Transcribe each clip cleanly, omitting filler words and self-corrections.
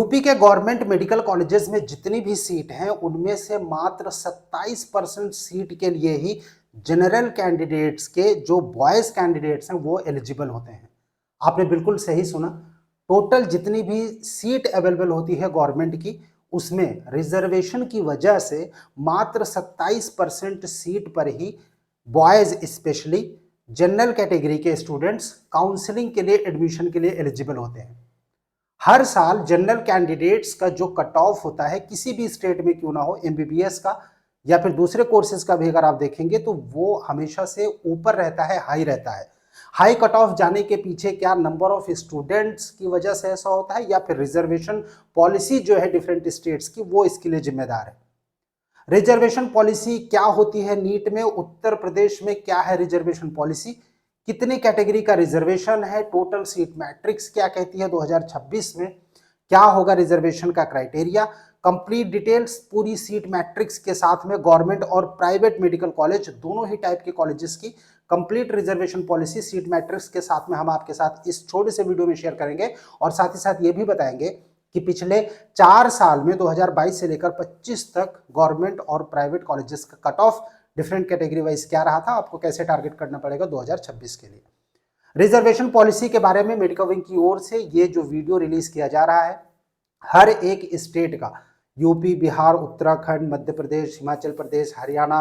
UP के government medical colleges में जितनी भी सीट हैं उनमें से मात्र 27% सीट के लिए ही जनरल कैंडिडेट्स के जो बॉयज कैंडिडेट्स हैं वो एलिजिबल होते हैं। आपने बिल्कुल सही सुना। टोटल जितनी भी सीट अवेलेबल होती है गवर्नमेंट की उसमें रिजर्वेशन की वजह से मात्र 27% सीट पर ही बॉयज स्पेशली जनरल कैटेगरी के स्टूडेंट्स काउंसलिंग के लिए एडमिशन के लिए एलिजिबल होते हैं। हर साल जनरल कैंडिडेट्स का जो कट ऑफ होता है किसी भी स्टेट में क्यों ना हो, एमबीबीएस का या फिर दूसरे कोर्सेज का भी अगर आप देखेंगे तो वो हमेशा से ऊपर रहता है, हाई रहता है। हाई कट ऑफ जाने के पीछे क्या नंबर ऑफ स्टूडेंट्स की वजह से ऐसा होता है या फिर रिजर्वेशन पॉलिसी जो है डिफरेंट स्टेट्स की वो इसके लिए जिम्मेदार है। रिजर्वेशन पॉलिसी क्या होती है नीट में, उत्तर प्रदेश में क्या है रिजर्वेशन पॉलिसी, कितनी कैटेगरी का रिजर्वेशन है, टोटल सीट मैट्रिक्स क्या कहती है 2026 में, क्या होगा रिजर्वेशन का क्राइटेरिया, कंप्लीट डिटेल्स पूरी सीट मैट्रिक्स के साथ में गवर्नमेंट और प्राइवेट मेडिकल कॉलेज दोनों ही टाइप के कॉलेजेस की complete reservation policy seat matrix के साथ में हम आपके साथ इस छोटे से वीडियो में शेयर करेंगे। और साथ ही साथ ये भी बताएंगे कि पिछले 4 साल में 2022 से लेकर 25 तक गवर्नमेंट और प्राइवेट कॉलेजेस का cut off different category wise क्या रहा था, आपको कैसे टारगेट करना पड़ेगा 2026 के लिए। रिजर्वेशन पॉलिसी के बारे में मेडिकल विंग की ओर से ये जो वीडियो रिलीज किया जा रहा है हर एक स्टेट का, यूपी, बिहार, उत्तराखंड, मध्य प्रदेश, हिमाचल प्रदेश, हरियाणा,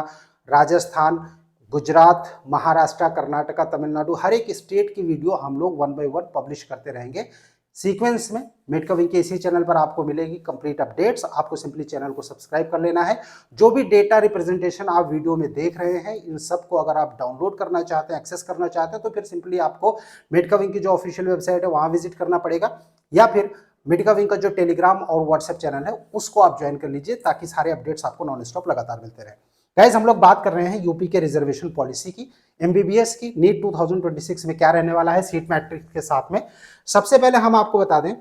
राजस्थान, गुजरात, महाराष्ट्र, कर्नाटका, तमिलनाडु, हर एक स्टेट की वीडियो हम लोग 1 बाय 1 पब्लिश करते रहेंगे सीक्वेंस में। मेडिकल विंग के इसी चैनल पर आपको मिलेगी कंप्लीट अपडेट्स। आपको सिंपली चैनल को सब्सक्राइब कर लेना है। जो भी डेटा रिप्रेजेंटेशन आप वीडियो में देख रहे हैं इन सबको अगर आप डाउनलोड करना चाहते हैं, एक्सेस करना चाहते हैं तो फिर सिंपली आपको मेडिकल विंग की जो ऑफिशियल वेबसाइट है वहां विजिट करना पड़ेगा या फिर मेडिकल विंग का जो टेलीग्राम और व्हाट्सएप चैनल है उसको आप ज्वाइन कर लीजिए ताकि सारे अपडेट्स आपको नॉन स्टॉप लगातार मिलते रहे। गाइस हम लोग बात कर रहे हैं यूपी के रिजर्वेशन पॉलिसी की, एमबीबीएस की नीट 2026 में क्या रहने वाला है सीट मैट्रिक्स के साथ में। सबसे पहले हम आपको बता दें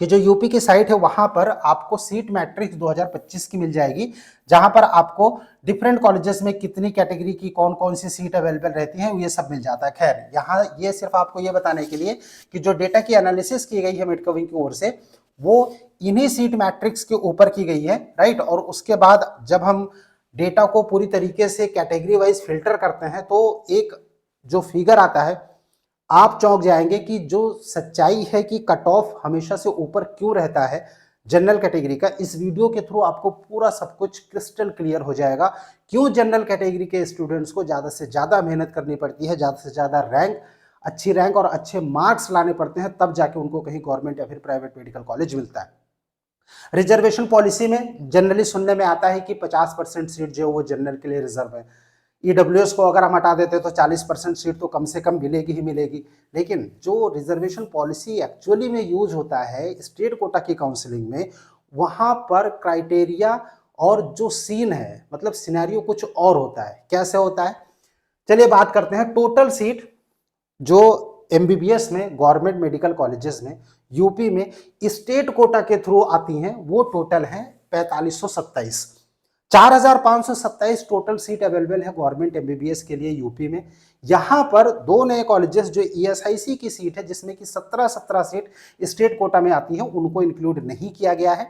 कि जो यूपी की साइट है वहां पर आपको सीट मैट्रिक्स 2025 की मिल जाएगी, जहां पर आपको डिफरेंट कॉलेजेस में कितनी कैटेगरी की कौन कौन सी सीट अवेलेबल रहती है ये सब मिल जाता है। खैर यहाँ ये सिर्फ आपको ये बताने के लिए कि जो डेटा की एनालिसिस की गई है मेडिकल विंग की ओर से वो इन्हीं सीट मैट्रिक्स के ऊपर की गई है, राइट। और उसके बाद जब हम डेटा को पूरी तरीके से कैटेगरी वाइज फिल्टर करते हैं तो एक जो फिगर आता है आप चौंक जाएंगे कि जो सच्चाई है कि कट ऑफ हमेशा से ऊपर क्यों रहता है जनरल कैटेगरी का। इस वीडियो के थ्रू आपको पूरा सब कुछ क्रिस्टल क्लियर हो जाएगा क्यों जनरल कैटेगरी के स्टूडेंट्स को ज़्यादा से ज़्यादा मेहनत करनी पड़ती है, ज़्यादा से ज़्यादा अच्छी रैंक और अच्छे मार्क्स लाने पड़ते हैं, तब जाके उनको कहीं गवर्नमेंट या फिर प्राइवेट मेडिकल कॉलेज मिलता है। रिजर्वेशन पॉलिसी में जनरली सुनने में आता है कि 50% सीट जो है वो जनरल के लिए रिजर्व है। ईडब्ल्यूएस को अगर हम हटा देते तो 40% सीट तो कम से कम मिलेगी ही मिलेगी। लेकिन जो रिजर्वेशन पॉलिसी एक्चुअली में यूज होता है स्टेट कोटा की काउंसलिंग में, वहां पर क्राइटेरिया और जो सीन है मतलब सिनेरियो कुछ और होता है। कैसे होता है चलिए बात करते हैं। टोटल सीट जो एमबीबीएस में गवर्नमेंट मेडिकल कॉलेजेस में यूपी में स्टेट कोटा के थ्रू आती हैं वो टोटल है 4527। 4527 टोटल सीट अवेलेबल है गवर्नमेंट एमबीबीएस के लिए यूपी में। यहां पर दो नए कॉलेजेस जो ईएसआईसी की सीट है जिसमें कि 17 सीट स्टेट कोटा में आती है उनको इंक्लूड नहीं किया गया है।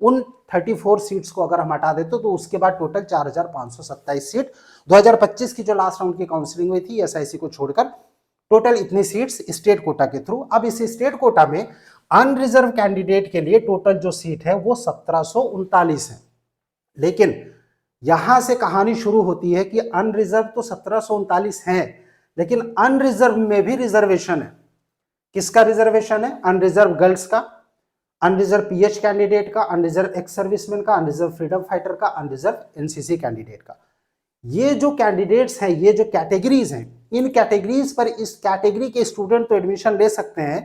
उन 34 सीट्स को अगर हम हटा देते तो उसके बाद टोटल 4527 सीट 2025 की जो लास्ट राउंड की काउंसलिंग हुई थी ईएसआईसी को छोड़कर टोटल इतनी सीट्स स्टेट कोटा के थ्रू। अब इस स्टेट कोटा में अनरिजर्व कैंडिडेट के लिए टोटल जो सीट है वो 1739 है। लेकिन यहां से कहानी शुरू होती है कि अनरिजर्व तो 1739 है लेकिन अनरिजर्व में भी रिजर्वेशन है। किसका रिजर्वेशन है? अनरिजर्व गर्ल्स का, अनरिजर्व पीएच कैंडिडेट का, अनरिजर्व एक्स सर्विसमैन का, अनरिजर्व फ्रीडम फाइटर का, अनरिजर्व एनसीसी कैंडिडेट का। ये जो कैंडिडेट्स हैं, ये जो कैटेगरीज हैं, इन कैटेगरीज पर इस कैटेगरी के स्टूडेंट तो एडमिशन ले सकते हैं।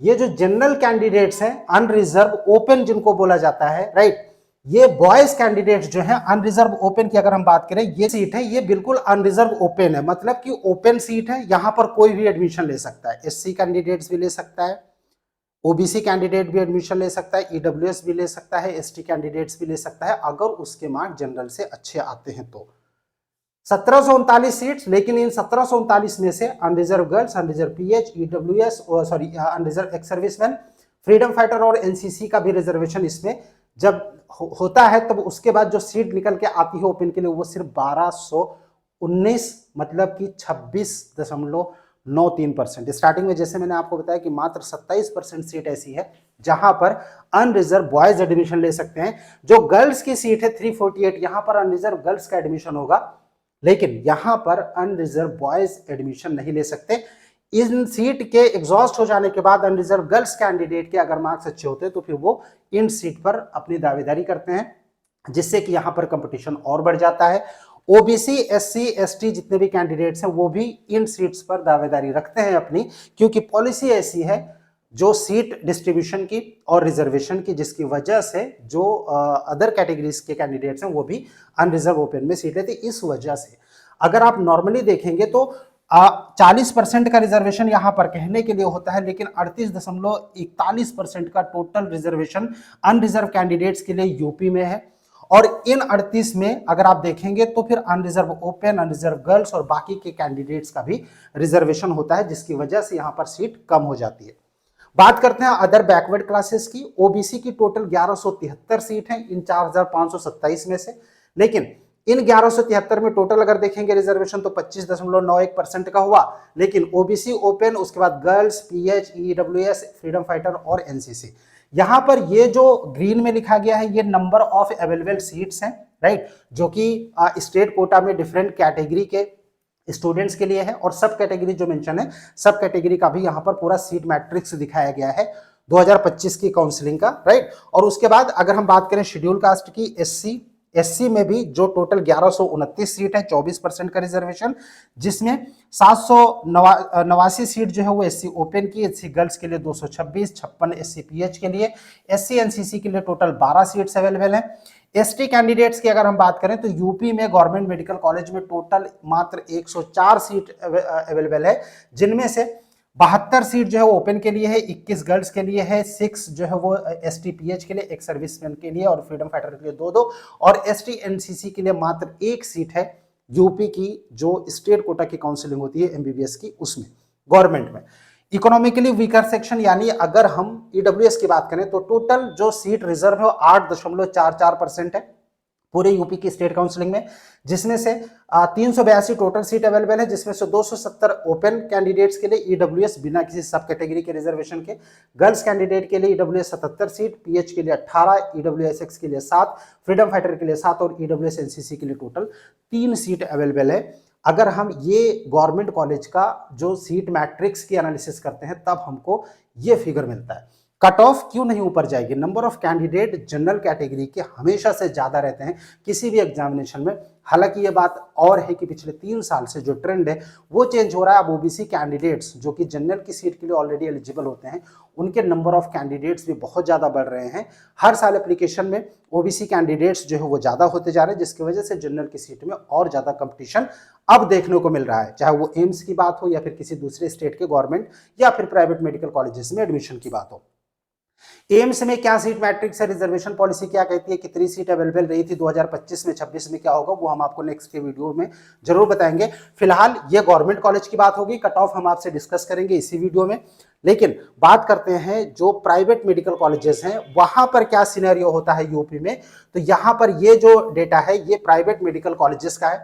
ये जो जनरल कैंडिडेट्स हैं अनरिजर्व ओपन जिनको बोला जाता है, राइट, ये बॉयज कैंडिडेट्स जो हैं अनरिजर्व ओपन की अगर हम बात करें ये सीट है ये बिल्कुल अनरिजर्व ओपन है, मतलब कि ओपन सीट है, यहां पर कोई भी एडमिशन ले सकता है। एससी कैंडिडेट्स भी ले सकता है, ओबीसी कैंडिडेट भी एडमिशन ले सकता है, ईडब्ल्यूएस भी ले सकता है, एसटी कैंडिडेट्स भी ले सकता है अगर उसके मार्क्स जनरल से अच्छे आते हैं तो। 1739 सीट्स, लेकिन इन 1739 में से unreserved girls, unreserved PH, EWS, unreserved ex serviceman, freedom fighter और एनसीसी का भी रिजर्वेशन इसमें जब होता है तब उसके बाद जो सीट निकल के आती है ओपन के लिए वो सिर्फ 1219 मतलब कि 26.93%। स्टार्टिंग में जैसे मैंने आपको बताया कि मात्र 27% सीट ऐसी है जहां पर अनरिजर्व बॉयज एडमिशन ले सकते हैं। जो गर्ल्स की सीट है 348, यहां पर अनरिजर्व गर्ल्स का एडमिशन होगा, लेकिन यहां पर अनरिजर्व बॉयज एडमिशन नहीं ले सकते। इन सीट के एग्जॉस्ट हो जाने के बाद अनरिजर्व गर्ल्स कैंडिडेट के अगर मार्क्स अच्छे होते हैं तो फिर वो इन सीट पर अपनी दावेदारी करते हैं, जिससे कि यहां पर कंपटीशन और बढ़ जाता है। ओबीसी, एससी, एसटी जितने भी कैंडिडेट्स हैं वो भी इन सीट्स पर दावेदारी रखते हैं अपनी, क्योंकि पॉलिसी ऐसी है जो सीट डिस्ट्रीब्यूशन की और रिजर्वेशन की, जिसकी वजह से जो अदर कैटेगरीज के कैंडिडेट्स हैं वो भी अनरिजर्व ओपन में सीट लेते। इस वजह से अगर आप नॉर्मली देखेंगे तो 40% का रिजर्वेशन यहां पर कहने के लिए होता है, लेकिन 38.41% का टोटल रिजर्वेशन अनरिजर्व कैंडिडेट्स के लिए यूपी में है। और इन 38 में अगर आप देखेंगे तो फिर अनरिजर्व ओपन, अनरिजर्व गर्ल्स और बाकी के कैंडिडेट्स का भी रिजर्वेशन होता है, जिसकी वजह से यहां पर सीट कम हो जाती है। बात करते हैं अदर बैकवर्ड क्लासेस की। ओबीसी की टोटल 1173 सीट है इन 4527 में से, लेकिन इन 1173 में टोटल अगर देखेंगे रिजर्वेशन तो 25.91% का हुआ, लेकिन ओबीसी, ओपन, उसके बाद girls, pH, EWS, freedom fighter और एनसीसी, यहां पर ये जो ग्रीन में लिखा गया है ये नंबर ऑफ अवेलेबल सीट्स हैं, राइट, जो कि स्टेट कोटा में डिफरेंट कैटेगरी के स्टूडेंट्स के लिए है। और सब कैटेगरी जो मेंशन है, सब कैटेगरी का भी यहां पर पूरा सीट मैट्रिक्स दिखाया गया है 2025 की काउंसलिंग का, राइट। और उसके बाद अगर हम बात करें शेड्यूल कास्ट की, एससी में भी जो टोटल 1129 सीट है, 24% का रिजर्वेशन, जिसमें 789 सीट जो है वो एससी ओपन की, एससी गर्ल्स के लिए 226, 56 एससी पीएच के लिए, एससी एनसीसी के लिए टोटल 12 सीट्स अवेलेबल हैं। एसटी कैंडिडेट्स की अगर हम बात करें तो यूपी में गवर्नमेंट मेडिकल कॉलेज में टोटल मात्र 104 सीट अवेलेबल है, जिनमें से 72 सीट जो है वो ओपन के लिए है, 21 गर्ल्स के लिए है, 6 जो है वो एसटीपीएच के लिए, एक सर्विसमैन के लिए और फ्रीडम फाइटर के लिए 2-2, और एसटी एनसीसी के लिए मात्र 1 सीट है यूपी की, जो स्टेट कोटा की काउंसलिंग होती है एमबीबीएस की, उसमें गवर्नमेंट में। इकोनॉमिकली वीकर सेक्शन यानी अगर हम ईडब्ल्यूएस की बात करें तो टोटल जो सीट रिजर्व है वो 8.44% है पूरे यूपी की स्टेट काउंसलिंग में, जिसमें से 382 टोटल सीट अवेलेबल है, जिसमें से 270 ओपन कैंडिडेट्स के लिए ईडब्ल्यूएस बिना किसी सब कैटेगरी के रिजर्वेशन के, गर्ल्स कैंडिडेट के लिए ईडब्ल्यूएस 77 सीट, पीएच के लिए 18, ईडब्ल्यूएसएक्स के लिए 7, फ्रीडम फाइटर के लिए 7 और ईडब्ल्यूएस एनसीसी के लिए टोटल 3 सीट अवेलेबल है। अगर हम ये गवर्नमेंट कॉलेज का जो सीट मैट्रिक्स की एनालिसिस करते हैं तब हमको ये फिगर मिलता है। कट ऑफ क्यों नहीं ऊपर जाएगी? Number of candidate general category के हमेशा से ज्यादा रहते हैं किसी भी एग्जामिनेशन में। हालांकि ये बात और है कि पिछले 3 साल से जो ट्रेंड है वो चेंज हो रहा है। अब ओबीसी कैंडिडेट्स जो कि जनरल की सीट के लिए ऑलरेडी एलिजिबल होते हैं, उनके नंबर ऑफ कैंडिडेट्स भी बहुत ज्यादा बढ़ रहे हैं। हर साल एप्लीकेशन में ओबीसी कैंडिडेट्स जो है वो ज्यादा होते जा रहे हैं, जिसकी वजह से जनरल की सीट में और ज्यादा कंपटीशन अब देखने को मिल रहा है, चाहे वो एम्स की बात हो या फिर किसी दूसरे स्टेट के गवर्नमेंट या फिर प्राइवेट मेडिकल कॉलेजेस में एडमिशन की बात हो। एम्स में क्या सीट मैट्रिक्स है, रिजर्वेशन पॉलिसी क्या कहती है, कितनी सीट अवेलेबल रही थी 2025 में, 26 में क्या होगा, वो हम आपको नेक्स्ट के वीडियो में जरूर बताएंगे। फिलहाल ये गवर्नमेंट कॉलेज की बात होगी, कट ऑफ हम आपसे डिस्कस करेंगे इसी वीडियो में। लेकिन बात करते हैं जो प्राइवेट मेडिकल कॉलेजेस हैं वहां पर क्या सिनेरियो होता है यूपी में। तो यहां पर ये जो डेटा है ये प्राइवेट मेडिकल कॉलेजेस का है।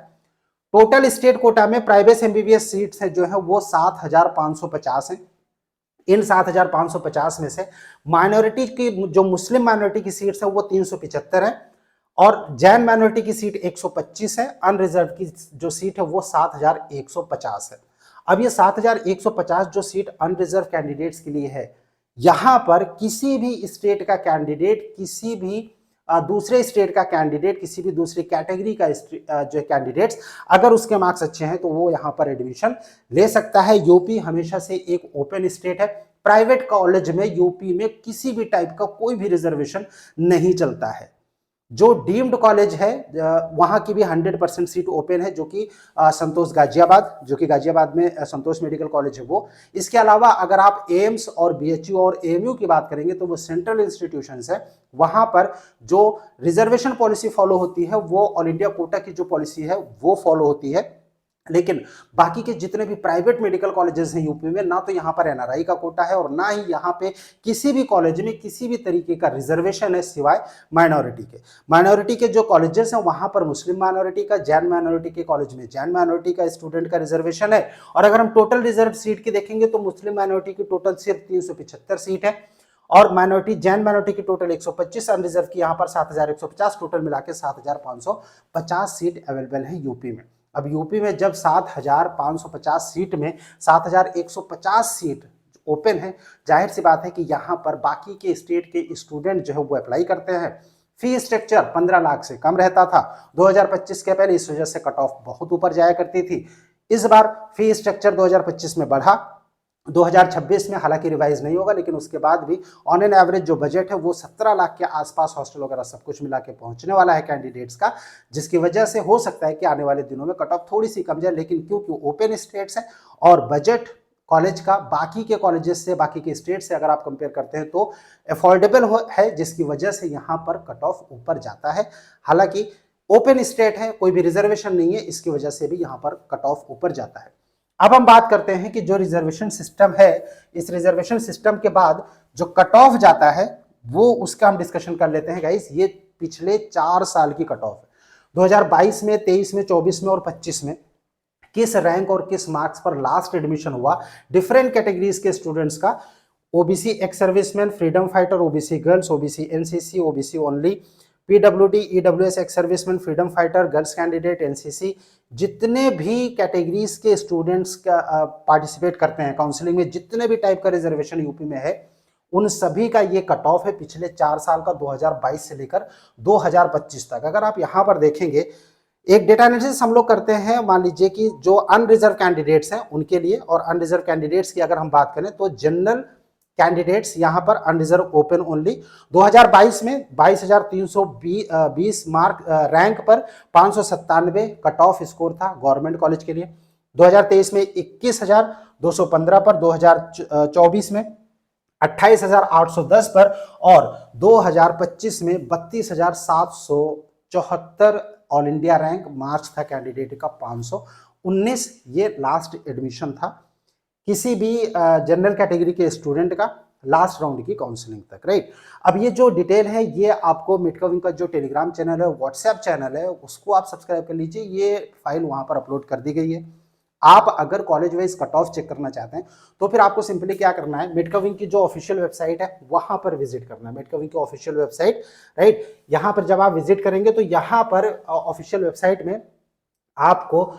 टोटल स्टेट कोटा में प्राइवेट एमबीबीएस सीट्स है जो है वो 7550 है। इन 7550 में से माइनॉरिटी की जो मुस्लिम माइनॉरिटी की सीट्स है वो 375 है और जैन माइनॉरिटी की सीट 125 है। अनरिजर्व की जो सीट है वो 7150 है। अब ये 7150 जो सीट अनरिजर्व कैंडिडेट्स के लिए है, यहां पर किसी भी स्टेट का कैंडिडेट, किसी भी दूसरे स्टेट का कैंडिडेट, किसी भी दूसरी कैटेगरी का जो कैंडिडेट्स अगर उसके मार्क्स अच्छे हैं तो वो यहाँ पर एडमिशन ले सकता है। यूपी हमेशा से एक ओपन स्टेट है। प्राइवेट कॉलेज में यूपी में किसी भी टाइप का कोई भी रिजर्वेशन नहीं चलता है। जो डीम्ड कॉलेज है वहां की भी 100% सीट ओपन है, जो कि संतोष गाजियाबाद, जो कि गाजियाबाद में संतोष मेडिकल कॉलेज है वो। इसके अलावा अगर आप एम्स और बीएचयू और एएमयू की बात करेंगे तो वो सेंट्रल इंस्टीट्यूशंस है, वहां पर जो रिजर्वेशन पॉलिसी फॉलो होती है वो ऑल इंडिया कोटा की जो पॉलिसी है वो फॉलो होती है। लेकिन बाकी के जितने भी प्राइवेट मेडिकल कॉलेजेस हैं यूपी में, ना तो यहाँ पर एनआरआई का कोटा है और ना ही यहाँ पे किसी भी कॉलेज में किसी भी तरीके का रिजर्वेशन है सिवाय माइनॉरिटी के। माइनॉरिटी के जो कॉलेजेस हैं वहाँ पर मुस्लिम माइनॉरिटी का, जैन माइनॉरिटी के कॉलेज में जैन माइनॉरिटी का स्टूडेंट का रिजर्वेशन है। और अगर हम टोटल रिजर्व सीट की देखेंगे तो मुस्लिम माइनॉरिटी की टोटल सिर्फ 375 सीट है और माइनॉरिटी जैन माइनॉरिटी की टोटल 125, अनरिजर्व की यहाँ पर 7150, टोटल मिला के 7550 सीट अवेलेबल है यूपी में। अब यूपी में जब 7550 सीट में 7150 सीट ओपन है, जाहिर सी बात है कि यहाँ पर बाकी के स्टेट के स्टूडेंट जो है वो अप्लाई करते हैं। फी स्ट्रक्चर 15 लाख से कम रहता था 2025 के पहले, इस वजह से कट ऑफ बहुत ऊपर जाया करती थी। इस बार फी स्ट्रक्चर 2025 में बढ़ा, 2026 में हालांकि रिवाइज नहीं होगा, लेकिन उसके बाद भी ऑन एन एवरेज जो बजट है वो 17 लाख के आसपास हॉस्टल वगैरह सब कुछ मिला के पहुंचने वाला है कैंडिडेट्स का, जिसकी वजह से हो सकता है कि आने वाले दिनों में कट ऑफ थोड़ी सी कम जाए। लेकिन क्योंकि ओपन स्टेट्स है और बजट कॉलेज का बाकी के कॉलेजेस से, बाकी के स्टेट से अगर आप कंपेयर करते हैं तो अफोर्डेबल है, जिसकी वजह से यहाँ पर कट ऑफ ऊपर जाता है। हालांकि ओपन स्टेट है, कोई भी रिजर्वेशन नहीं है, इसकी वजह से भी यहाँ पर कट ऑफ ऊपर जाता है। अब हम बात करते हैं कि जो रिजर्वेशन सिस्टम है, इस रिजर्वेशन सिस्टम के बाद जो कट ऑफ जाता है वो उसका हम डिस्कशन कर लेते हैं गाइस। ये पिछले 4 साल की कट ऑफ है, 2022 में, 23 में, 24 में और 25 में किस रैंक और किस मार्क्स पर लास्ट एडमिशन हुआ डिफरेंट कैटेगरीज के स्टूडेंट्स का। OBC x serviceman, freedom fighter, OBC girls, OBC NCC, OBC only, PWD, EWS x serviceman, freedom fighter, girls candidate, NCC, जितने भी कैटेगरीज के स्टूडेंट्स का पार्टिसिपेट करते हैं काउंसलिंग में, जितने भी टाइप का रिजर्वेशन यूपी में है, उन सभी का ये कट ऑफ है पिछले 4 साल का, 2022 से लेकर 2025 तक। अगर आप यहाँ पर देखेंगे, एक डेटा एनालिसिस हम लोग करते हैं, मान लीजिए कि जो अनरिजर्व कैंडिडेट्स हैं उनके लिए, और अनरिजर्व कैंडिडेट्स की अगर हम बात करें तो जनरल कैंडिडेट्स यहाँ पर अनरिजर्व ओपन ओनली 2022 में 22,320 मार्क रैंक पर 597 कट ऑफ स्कोर था गवर्नमेंट कॉलेज के लिए। 2023 में 21,215 पर, 2024 में 28,810 पर और 2025 में 32,774 ऑल इंडिया रैंक मार्क्स था कैंडिडेट का 519। ये लास्ट एडमिशन था किसी भी जनरल कैटेगरी के स्टूडेंट का लास्ट राउंड की काउंसलिंग तक, राइट। अब ये जो डिटेल है ये आपको मेडकविंग का जो टेलीग्राम चैनल है, व्हाट्सएप चैनल है, उसको आप सब्सक्राइब कर लीजिए। ये फाइल वहां पर अपलोड कर दी गई है। आप अगर college wise cut off check करना चाहते हैं तो फिर आपको सिंपली क्या करना है, मेडकविंग की जो ऑफिशियल वेबसाइट है वहां पर विजिट करना है। मेडकविंग की ऑफिशियल वेबसाइट, राइट। यहाँ पर जब आप विजिट करेंगे तो यहाँ पर ऑफिशियल वेबसाइट में आपको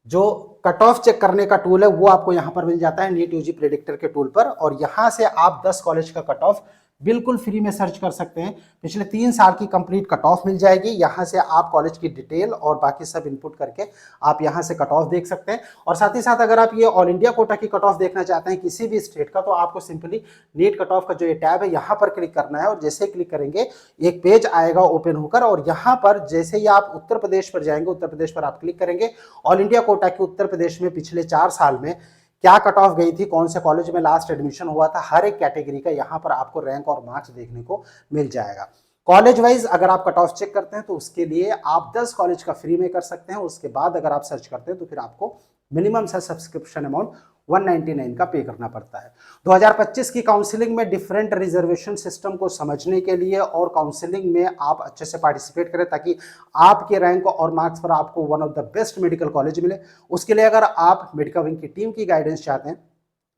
जो कट ऑफ चेक करने का टूल है वो आपको यहाँ पर मिल जाता है, नीट यूजी प्रेडिक्टर के टूल पर। और यहाँ से आप 10 कॉलेज का कट ऑफ बिल्कुल फ्री में सर्च कर सकते हैं। पिछले 3 साल की कंप्लीट कट ऑफ मिल जाएगी। यहाँ से आप कॉलेज की डिटेल और बाकी सब इनपुट करके आप यहाँ से कट ऑफ देख सकते हैं। और साथ ही साथ अगर आप ये ऑल इंडिया कोटा की कट ऑफ देखना चाहते हैं किसी भी स्टेट का, तो आपको सिंपली नीट कट ऑफ का जो ये टैब है यहाँ पर क्लिक करना है। और जैसे क्लिक करेंगे एक पेज आएगा ओपन होकर, और यहाँ पर जैसे ही आप उत्तर प्रदेश पर जाएंगे, उत्तर प्रदेश पर आप क्लिक करेंगे, ऑल इंडिया कोटा की उत्तर प्रदेश में पिछले 4 साल में क्या कट ऑफ गई थी, कौन से कॉलेज में लास्ट एडमिशन हुआ था, हर एक कैटेगरी का यहाँ पर आपको रैंक और मार्क्स देखने को मिल जाएगा। कॉलेज वाइज अगर आप कट ऑफ चेक करते हैं तो उसके लिए आप 10 कॉलेज का फ्री में कर सकते हैं। उसके बाद अगर आप सर्च करते हैं तो फिर आपको मिनिमम सा सब्सक्रिप्शन अमाउंट 199 का पे करना पड़ता है। 2025 की काउंसलिंग में डिफरेंट रिजर्वेशन सिस्टम को समझने के लिए और काउंसलिंग में आप अच्छे से पार्टिसिपेट करें ताकि आपके रैंक और मार्क्स पर आपको one of the best medical college मिले, उसके लिए अगर आप मेडकविंग की टीम की गाइडेंस चाहते हैं,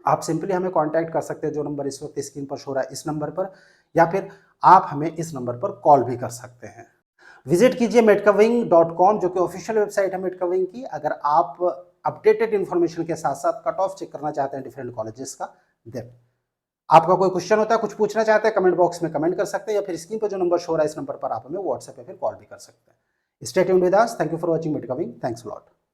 आप सिंपली हमें कॉन्टैक्ट कर सकते हैं। जो नंबर इस वक्त स्क्रीन पर शो रहा है इस नंबर पर, या फिर आप हमें इस नंबर पर कॉल भी कर सकते हैं। विजिट कीजिए medcoving.com, जो कि ऑफिशियल वेबसाइट है मेडकविंग की। अगर आप अपडेटेड इंफॉर्मेशन के साथ साथ कट ऑफ चेक करना चाहते हैं डिफरेंट कॉलेजेस का, देन आपका कोई क्वेश्चन होता है, कुछ पूछना चाहते हैं, कमेंट बॉक्स में कमेंट कर सकते हैं, या फिर स्क्रीन पर जो नंबर शो रहा है इस नंबर पर आप हमें व्हाट्सएप पे फिर कॉल भी कर सकते हैं। Stay tuned with us. Thank you for watching मेडकविंग। Thanks a lot.